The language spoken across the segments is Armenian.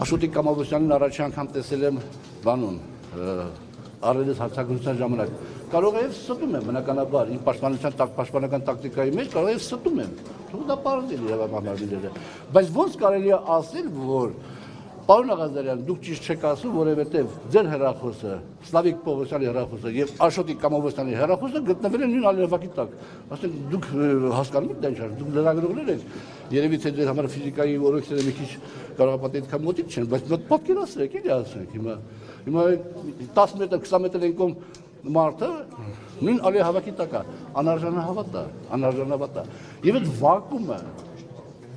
Աշոտիկ Կամավոսյանին առաջի անգամ տեսել եմ բանուն, առելես հարցակրության ժամանակ։ Կարող է ստում եմ, բնականաբար, իմ պաշտպանական տակտիկայի մեջ կարող է ստում եմ։ Դա պարզել է համարները։ Բայց ոնց կարելի է ասել, որ պարոն Աղազարյան, դուք ճիշտ չեք ասում, որովհետև ձեր հեռախոսը, Սլավիկ Պողոսյանի հեռախոսը եւ Աշոտիկ Կամավոսյանի հեռախոսը գտնվել են նույն ալերվակի տակ։ Ասեն դուք հասկանում եք դա ինչ, դուք լրագրողներ եք։ Երևի թե ձեր համար ֆիզիկայի օրենքները մի քիչ կարող է պատահական մոտիկ չեն, բայց պատկերացրեք, էլի ասենք հիմա 10 մետր, 20 մետր ենկոմ մարդը նույն ալերվակի տակ է, անարժանավատ է։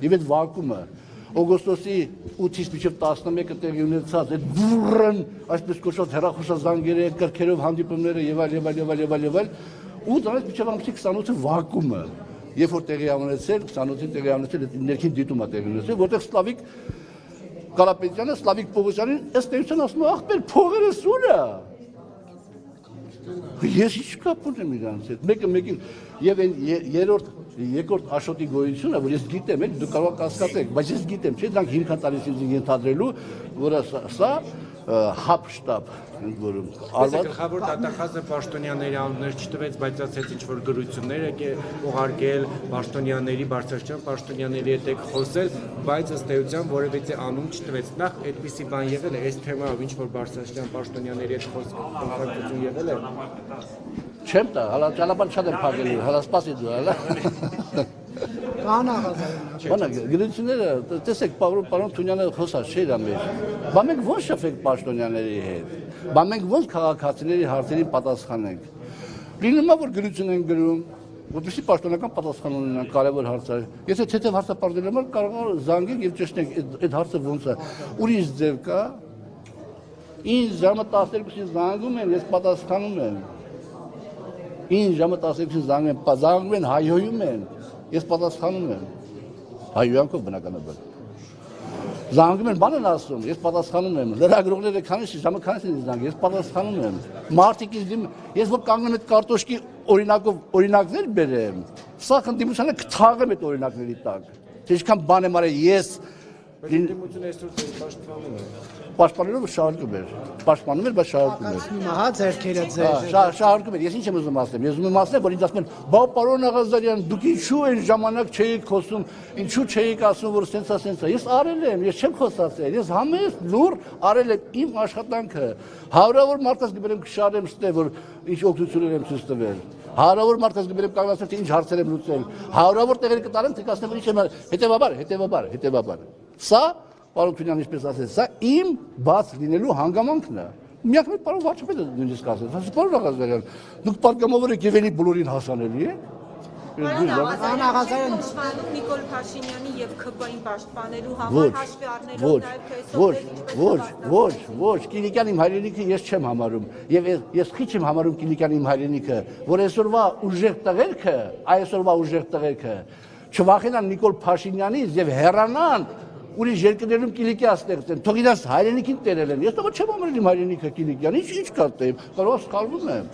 Եվ այդ վակումը օգոստոսի 8-ից մինչև 11-ը տեղի ունեցած այդ բուրըն, այսպես կոչված հեռախոսազանգերը, կրքերով հանդիպումները եւ այլ, ու դրանից մինչև ամսի 28-ը վակումը, երբ որ տեղի ունեցել, 28-ին տեղի ունեցել, ներքին դիտումը տեղի ունեցել, որտեղ Սլավիկ Կարապետյանը, Սլավիկ Պողոսյանին ըստ էության ասում է, ախպեր, փողերը սուրա։ Ես ինչ կապ ունեմ իրանց հետ, մեկը մեկին, եւ երկրորդ Աշոտի գոյությունը, որ ես գիտեմ, դուք կարող եք կասկածեք, բայց ես գիտեմ, չէ՞, դրանք հիմքան տալիս ինձ ենթադրելու, որ սա հապ շտաբ ընդ որում։ Գլխավոր դատախազը պաշտոնյաների անուններ չտվեց, բայց ասեց ինչ-որ գրություններ եք ուղարկել պաշտոնյաների, բարձրաստիճան պաշտոնյաների հետ եք խոսել, բայց ըստ էության որևէ անուն չտվեց։ Նախ այդպիսի բան եղել է, այս թեմայով ինչ-որ բարձրաստիճան պաշտոնյաների հետ խոսքություն եղել է։ Չեմ տա, հալա ճանապարհ շատ եմ փակելու, հալա սպասի դու, հալա։ Կանա Աղազարյան։ Բանա գրությունները, տեսեք, պարոն Թունյանը խոսած չէ դա մեր։ Բա մենք ոնց շփվենք պաշտոնյաների հետ։ Բա մենք ոնց քաղաքացիների հարցերին պատասխանենք։ Լինում է որ գրություն են գրում, որպեսզի պաշտոնական պատասխան ունենան կարևոր հարցեր։ Եթե թեթև հարցը պարզել եմ, կարող է զանգենք եւ ճշտենք այդ հարցը ոնց է։ Ուրիշ ձև կա։ Ինձ ժամը 12-ին զանգում են, ես պատասխանում եմ։ Ինձ ժամը 12-ին զանգում են, հայհոյում են, ես պատասխանում եմ։ Հայհոյանքով բնականաբար։ Զանգում են, բան են ասում, ես պատասխանում եմ։ Լրագրողները ժամը քանից են զանգում, ես պատասխանում եմ։ Մարդիկ ես որ կանգնում եմ կարտոշկի օրինակներ բերեմ, սա ընդդիմությանը կթաղեմ այդ օրինակների տակ։ Ինչքան բան եմ արել ես Ընդդիմությունը այսօր ձեզ պաշտպանում է։ Պաշտպանելով շահարկում էր, բայց շահարկում էր։ Ահա ձերքերը ձեր։ Շահարկում էր, ես ինչ եմ ուզում ասեմ, ես ուզում եմ ասել, որ ինձ ասում են, բա պարոն Աղազարյան, դուք ինչու այն ժամանակ չէիք խոսում, ինչու չէիք ասում, որ սենսա։ Ես արել եմ, ես չեմ խոսացել, ես համեստ լուր արել եմ իմ աշխատանքը։ Հարյուրավոր մարդկանց գբերեմ կշարեմ ստե, որ ինչ օգնություններ եմ ցույց տվել։ Հարյուրավոր մարդկանց գբերեմ կանգնացել, թե ինչ հարցեր եմ լուծել։ Հարյուրավոր տեղեր կտարեմ, թե կասեմ, որ ինչ եմ հետևաբար։ Սա պարոն Թունյան ինչպես ասեց, սա իմ բաց լինելու հանգամանքն է։ Միակ մեկ պարոն վարչապետը նույնիսկ ասեց, ասեց պարոն Աղազարյան, դուք պատգամավոր եք եւ էլի բոլորին հասանելի եք։ Պարոն Աղազարյան, Նիկոլ Փաշինյանի եւ ՔՊ-ին պաշտպանելու համար հաշվի առնելով նաեւ ոչ, Կիլիկյան իմ հայրենիքը ես չեմ համարում եւ ես քիչ եմ համարում Կիլիկյան իմ հայրենիքը, որ այսօրվա ուժեղ տղերքը չվախենան Նիկոլ Փաշինյանից եւ հեռանան ուրիշ երկրներում Կիլիկիա ստեղծեն, թող իրաց հայրենիքին տերել են։ Ես տղա չեմ ամրել իմ հայրենիքը Կիլիկյան, ինչ կատեմ, կարող սխալվում եմ։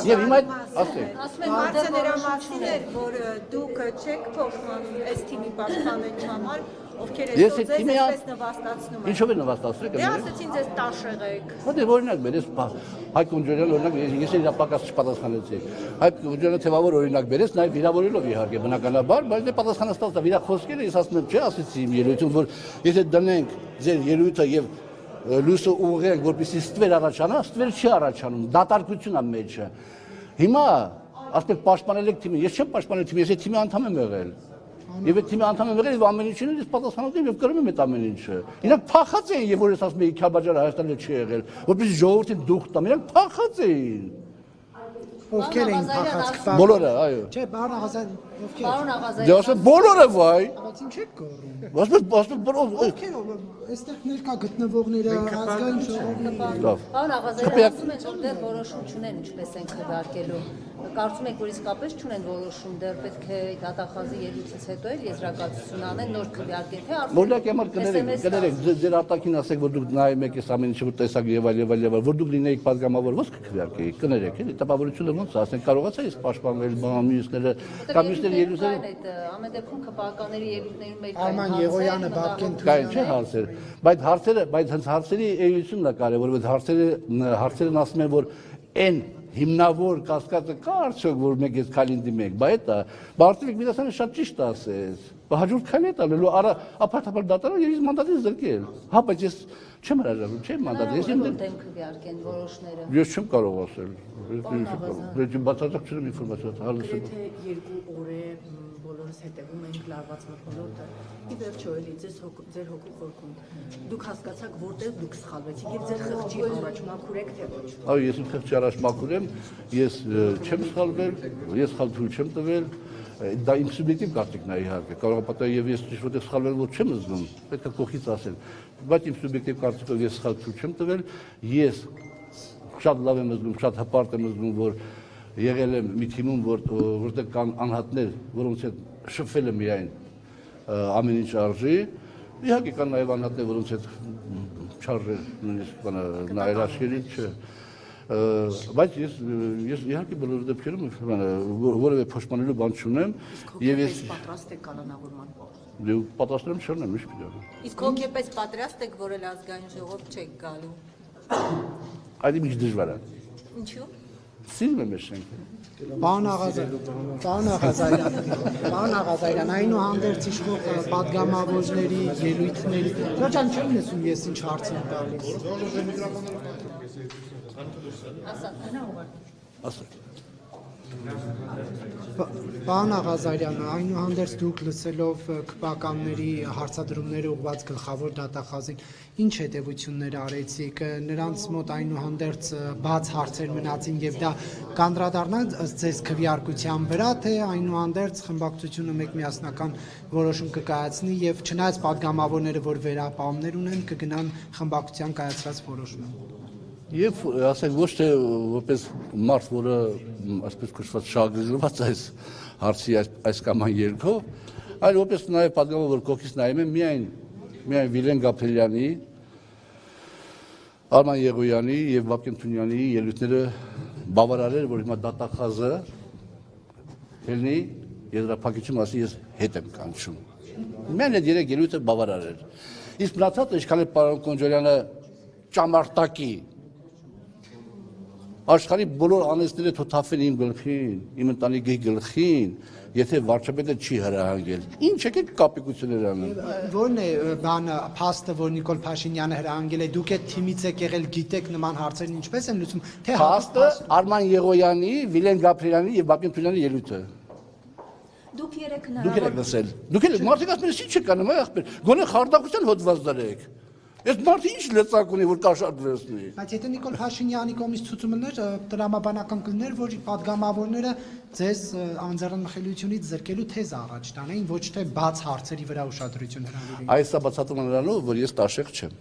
Եվ հիմա ասեք։ Ասում են հարցը նրա մասին էր, որ դուք չեք փոխանում այս թիմի պաշտպանելու համար, ովքեր այսօր ձեզ այսպես նվաստացնում են։ Ինչով է նվաստացրեք։ Դե ասեցին ձեզ տաշեղ եք։ Դե օրինակ բեր, ես Հայկ Կոնջորյան օրինակ ես իր պակաս չպատասխանեցի։ Հայկ Կոնջորյանը թեւավոր օրինակ բերեց, նաեւ վիրավորելով իհարկե բնականաբար, բայց դե պատասխանը ստացա իր խոսքերը, ես ասում եմ, չէ, ասեցի իմ ելույթում, որ եթե դնենք ձեր ելույթը եւ լույսը ուղղենք, որպեսզի ստվեր առաջանա, ստվեր չի առաջանում, դատարկություն է մեջը։ Հիմա ասեք պաշտպանել եք թիմին, ես չեմ պաշտպանել թիմին, ես թիմի անդամ եմ եղել։ Եվ այդ թիմի անդամ եմ եղել եւ ամեն ինչին ես պատասխանատու եմ եւ կրում եմ այդ ամեն ինչը։ Իրանք փախած էին, եւ որ ես ասում եմ Քյաբաջարը Հայաստանը չի եղել, որպես ժողովրդին դուխ տամ, իրանք փախած էին։ Ովքեր էին փախած։ Բոլորը, այո։ Չէ, պարոն Աղազարյան, ովքեր։ Պարոն Աղազարյան։ Դե ասեմ բոլորը վայ։ Բայց ինչ եք կորում։ Ասում բոլոր Ովքեր այստեղ ներկա գտնվողները ազգային ժողովի։ լավ։ Պարոն Աղազարյան, ասում են, որ դեռ որոշում չունեն ինչպես են քվեարկելու։ Կարծում եք, որ իսկապես չունեն որոշում, դեռ պետք է դատախազի ելույթից հետո էլ եզրակացություն անեն, նոր քվեարկեն, թե Մոլյակի համար կներեք, ձեր արտաքին ասեք, որ դուք նայում եք այս ամեն ինչը, որ տեսակ եւ այլ, որ դուք լինեիք պատգամավոր, ո՞նց կքվեարկեիք, կներեք, էլի տպավորությունը ո՞նց է, ասենք կարողացա ես պաշտպանվել մամուսները, կամ մյուսները ամեն դեպքում քպականների ելույթներում մեր Արման Եղոյանը Բաբկեն Կային չէ հարցեր, բայց հենց հարցերի էությունն է կարևոր, որ հարցերն ասում են, որ այն հիմնավոր կասկածը կա արդյոք, որ մենք այս քայլին դիմենք, բայց Բարտովիկ Միլասյանը շատ ճիշտ ասեց, հաջորդ քայլը տալու ապարտ դատարան եւ իր մանդատից զրկել, հա, բայց ես չեմ հրաժարվում, չեմ մանդատի, ես իմ դեմ քվեարկեն որոշները։ Ես չեմ կարող ասել, ես բացարձակ չունեմ ինֆորմացիա, հալուսը։ Եթե 2 օր է բոլորս հետևում ենք լարված մթնոլորտը, ի վերջո էլի ձեր հոգու խորքում։ Դուք հասկացաք, որտեղ դուք սխալվեցիք եւ ձեր խղճի առաջ մաքուր եք թե ոչ։ Այո, ես իմ խղճի առաջ մաքուր եմ, ես չեմ սխալվել, ես սխալ թույլ չեմ տվել, դա իմ սուբյեկտիվ կարծիքն է իհարկե, կարող է պատահել եւ ես որտեղ սխալվել որ չեմ զգում, պետք է կողքից ասել, բայց իմ սուբյեկտիվ կարծիքով ես սխալ թույլ չեմ տվել, ես շատ լավ եմ զգում, շատ հպարտ եմ զգում, որ եղել եմ մի թիմում, որտեղ կան անհատներ, որոնց հետ շփվել եմ միայն ամեն ինչ արժի, իհարկե կան նաև անհատներ, որոնց հետ չարժե նույնիսկ նայել աշխարհի չէ, բայց ես իհարկե բոլոր դեպքերում որևէ փոշմանելու բան չունեմ եւ ես պատրաստ եք կանոնավորման փոխ։ Դու պատասխանում չունեմ, ի՞նչ պիտի։ Իսկ հոգեպես պատրաստ եք, որ էլ ազգային ժողով չեք գալու։ Այդ ինչ դժվար է։ Ինչու՞։ Սիրում եմ այս շենքը։ Պարոն Աղազարյան, այնուհանդերձ իշխող պատգամավորների ելույթների, Ջան, չեմ լսում ես ինչ հարց եմ տալիս։ Ասա։ Պարոն Աղազարյան, այնուհանդերձ դուք լսելով քպականների հարցադրումները ուղղված գլխավոր դատախազին, ինչ հետևություններ արեցիք, նրանց մոտ այնուհանդերձ բաց հարցեր մնացին եւ դա կանդրադառնա ձեզ քվեարկության վրա, թե այնուհանդերձ խմբակցությունը մեկ միասնական որոշում կկայացնի եւ չնայած պատգամավորները, որ վերապահումներ ունեն, կգնան խմբակցության կայացրած որոշումը։ Եվ ասենք ոչ թե որպես մարդ, որը այսպես կոչված շահագրգռված այս հարցի այս կամ այն երկով, այլ որպես նաև պատգամավոր, որ կողքից նայում եմ միայն Վիլեն Գաբրելյանի, Արման Եղոյանի եւ Բաբկեն Թունյանի ելույթները բավարար էր, որ հիմա դատախազը ելնի եզրափակիչում ասի ես հետ եմ կանչում։ Միայն այդ երեք ելույթը բավարար էր։ Իսկ մնացածը ինչքան է պարոն Կոնջարյանը ճամարտակի Աշխարհի բոլոր անեծները թոթափեն իմ գլխին, իմ ընտանիքի գլխին, եթե վարչապետը չի հրահանգել։ Ինչ եկեք կապիկություններ անում։ Որն է բանը փաստը, որ Նիկոլ Փաշինյանը հրահանգել է, դուք այդ թիմից եք եղել, գիտեք նման հարցերն ինչպես են լուծում, թե փաստը Արման Եղոյանի, Վիլեն Գաբրելյանի եւ Բաբկեն Թունյանի ելույթը։ Դուք երեք Դուք եք լսել։ Դուք եք մարդիկ ասում են, ինչ եք անում, ախպեր։ Գոնե խարդախության հոդված դարեք։ Այս մարդը ինչ լծակ ունի, որ կաշառ լցնի։ Բայց եթե Նիկոլ Փաշինյանի կողմից ցուցումներ տրամաբանական կլներ, որ պատգամավորները ձեզ անձեռնմխելիությունից զրկելու թեզ առաջ տանեին, ոչ թե բաց հարցերի վրա ուշադրություն հրավիրեին։ Այս է բացատրում նրանով, որ ես տաշեղ չեմ։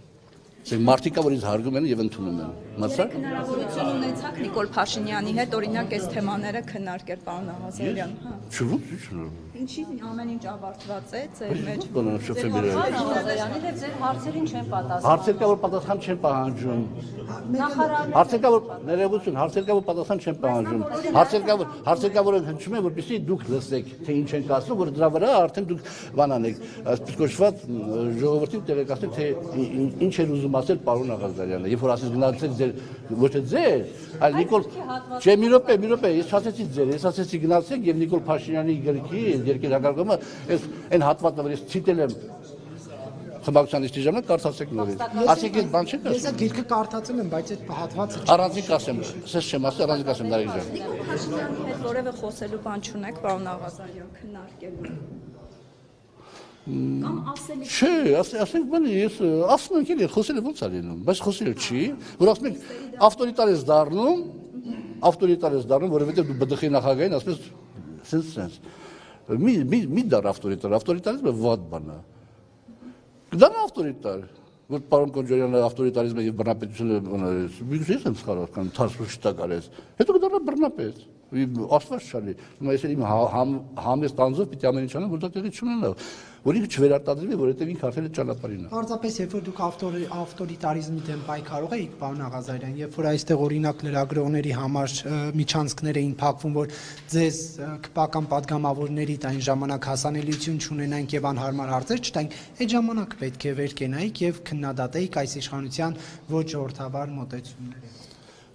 Ասենք մարդիկա, որ ինձ հարգում են եւ ընդունում են։ Մացա՞։ Հնարավորություն ունեցաք Նիկոլ Փաշինյանի հետ օրինակ այս թեմաները քննարկել, պարոն Աղազարյան, հա։ Չու՞մ։ Ինչի ամեն ինչ ավարտված է ձեր մեջ։ Բանան շփվելու։ Աղազարյանի հետ ձեր հարցերին չեն պատասխանում։ Հարցեր կա, որ պատասխան չեն պահանջում։ Հարցեր կա, որ ներողություն, հարցեր կա, որ պատասխան չեն պահանջում։ Հարցեր կա, որ հնչում են, որպեսզի դուք լսեք, թե ինչ են ասում, որ դրա վրա արդեն դուք բանան եք, այսպես կոչված ժողովրդին տեղեկացնեք, թե ինչ է ուզում ասել պարոն Աղազարյանը, երբ որ ասես գնացեք ձեր ոչ թե ձեր, այլ Նիկոլ չէ մի րոպե, ես ասեցի ձեր, ես ասեցի գնացեք եւ Նիկոլ Փաշինյանի գրքի երկիր հակարգումը, այս այն հատվածը, որ ես ցիտել եմ խմբակցության իշխի ժամանակ կարդացեք նորից։ Ասեք այդ բան չեք Ես ասում։ այդ գիրքը կարդացել եմ, բայց այդ հատվածը Առանձին կասեմ, ասես չեմ ասել, առանձին կասեմ Նարեկ ջան։ Նիկոլ Փաշինյանի հետ որևէ խոսելու բան չունեք, պարոն Աղազարյան, քննարկելու։ Կամ ասելի։ Չէ, ասենք բանը ես ասում եմ էլի խոսելը ոնց է լինում, բայց խոսելը չի, որ ասում ենք ավտորիտար ես դառնում, որովհետեւ դու ԲԴԽ-ի նախագահին ասում ես sense մի դար ավտորիտարիզմը վատ բան է։ Դա ավտորիտար, որ պարոն Կոնջարյանը ավտորիտարիզմը եւ բռնապետությունը ես եմ սխալված կամ թարսուշտակ արեց։ Հետո կդառնա բռնապետ։ Աստված շալի։ Ես իմ համեստ անձով պիտի ամեն ինչ անեմ, որ դա տեղի չունենա։ Որ ինքը չվերարտադրվի, որովհետև ինքը արդեն այդ ճանապարհին է։ Պարզապես երբ որ դուք ավտորիտարիզմի դեմ պայքարող եք, պարոն Աղազարյան, երբ որ այստեղ օրինակ լրագրողների համար միջանցքներ էին փակվում, որ ձեզ քպական падգամավորներիդ այն ժամանակ հասանելիություն չունենանք եւ անհարմար հարցեր չտանք, այդ ժամանակ պետք է վեր կենայիք եւ քննադատեիք այս իշխանության ոչ ժողովրդավար մոտեցումները։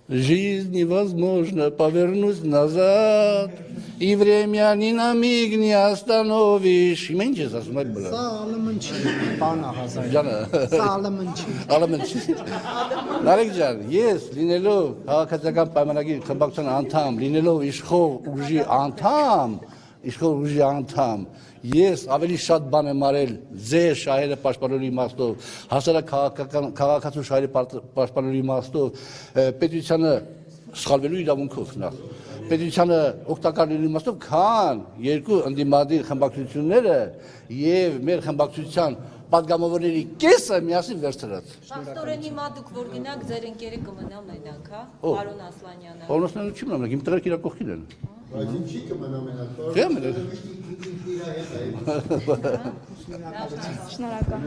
Жизнь невозможно повернуть назад, и время ни на миг не остановишь. Իմ ինչ ես ասում այդ բլա։ Սա ԱԼՄ չի, պարոն Աղազարյան։ Ջանը։ Սա ԱԼՄ չի։ Ալմեն չի։ Նարեկ ջան, ես լինելով քաղաքացիական պայմանագիր խմբակցության անդամ, լինելով իշխող ուժի անդամ, ես ավելի շատ բան եմ արել ձեր շահերը պաշտպանելու իմաստով, հասարակ քաղաքացու շահերի պաշտպանելու իմաստով, պետությանը սխալվելու իրավունքով նախ, պետությանը օգտակար լինելու իմաստով, քան երկու ընդդիմադիր խմբակցությունները եւ մեր խմբակցության падգամավորների կեսը միասին վերցրած։ Պաստորեն հիմա դուք որ գնաք ձեր ընկերը կմնա մենակ, հա, պարոն Ասլանյանը։ Պարոն Ասլանյանը չի մնա, իմ տղերք իրա կողքին են։ Բայց ինչի կմնա մենակ։ Շնորհակալ։